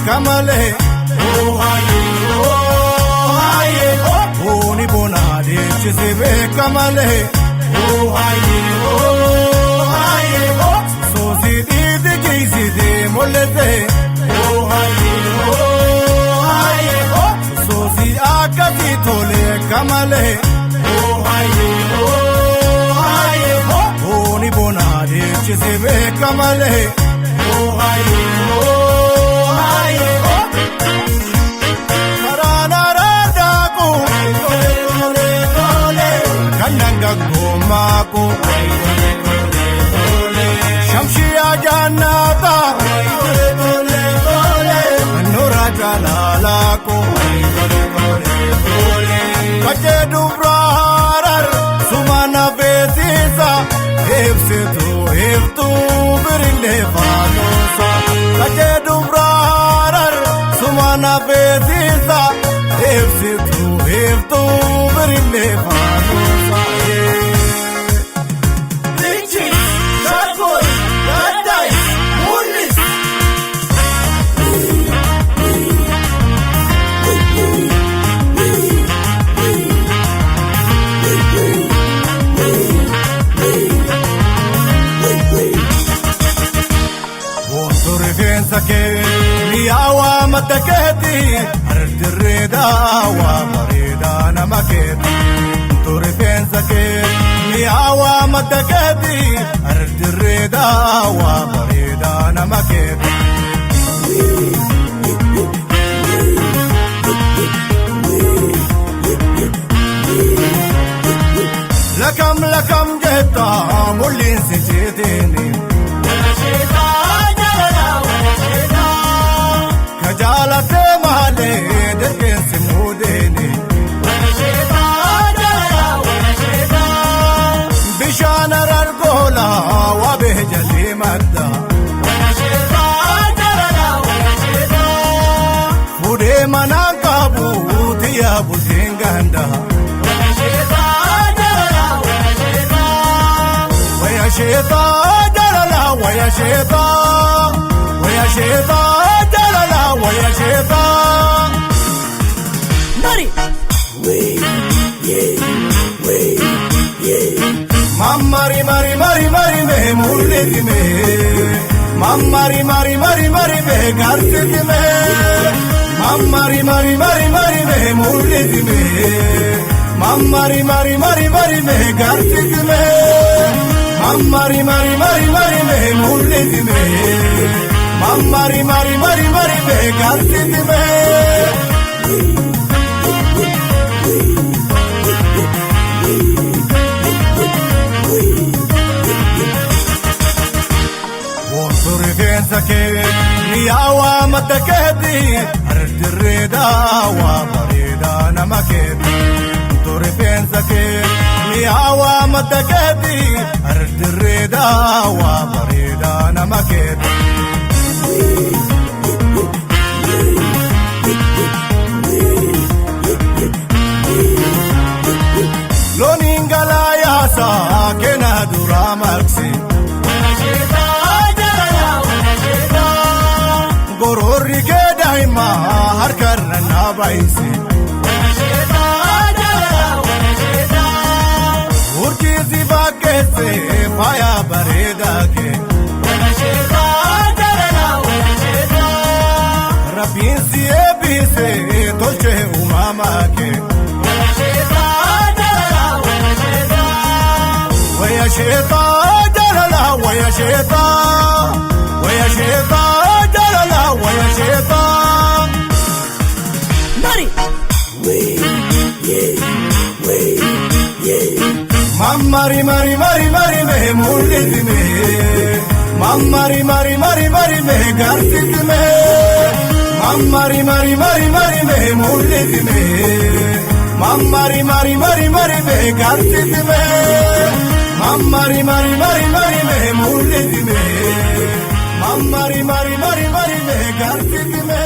Kamale, oh haye, boni bonade, chizebe kamale, oh haye, so zidi de gizide molete, oh haye, so zi akati tole kamale, oh haye, boni bonade, chizebe kamale, oh haye. Mako Shamshia Janata Nura Jalalako Kajedu Braharar Sumana Betisa Heftu Birinde Fanosa Kajedu Braharar Sumana Betisa Heftu Birinde Fanosa Miawa mataketi ardi reda wa marida namaketi tore pensa ke miawa mataketi ardi reda wa marida namaketi lakam jeta mulin se jeteni Jalate mahale deken se mudene Bishana ralgola wa behjali madda Fude manankabu tiya buzinganda Waya sheta jalala waya sheta jalala waya sheta Nari Mamari me mulli me Mamari me garti me Mamari me mulli me Mamari me garti me Mamari me mulli me Mamari me garti me Wosuri pensa che miawa mataketi ardi reda wa marida namaketi Wosuri pensa che miawa mataketi ardi reda wa marida namaketi Loningala yasa kena dura maxi Gorori ke daima har karna baisi Urki ziba ke se paya bareda ke Rabin siye bise tolche umama ke Waya sheta jalala waya sheta jalala waya sheta Nari Mamari me mulli me Mamari me garti me Mamari mari mari mari me mullit me Mamari mari mari mari me gartit me Mamari mari mari mari me mullit me Mamari mari mari mari me gartit me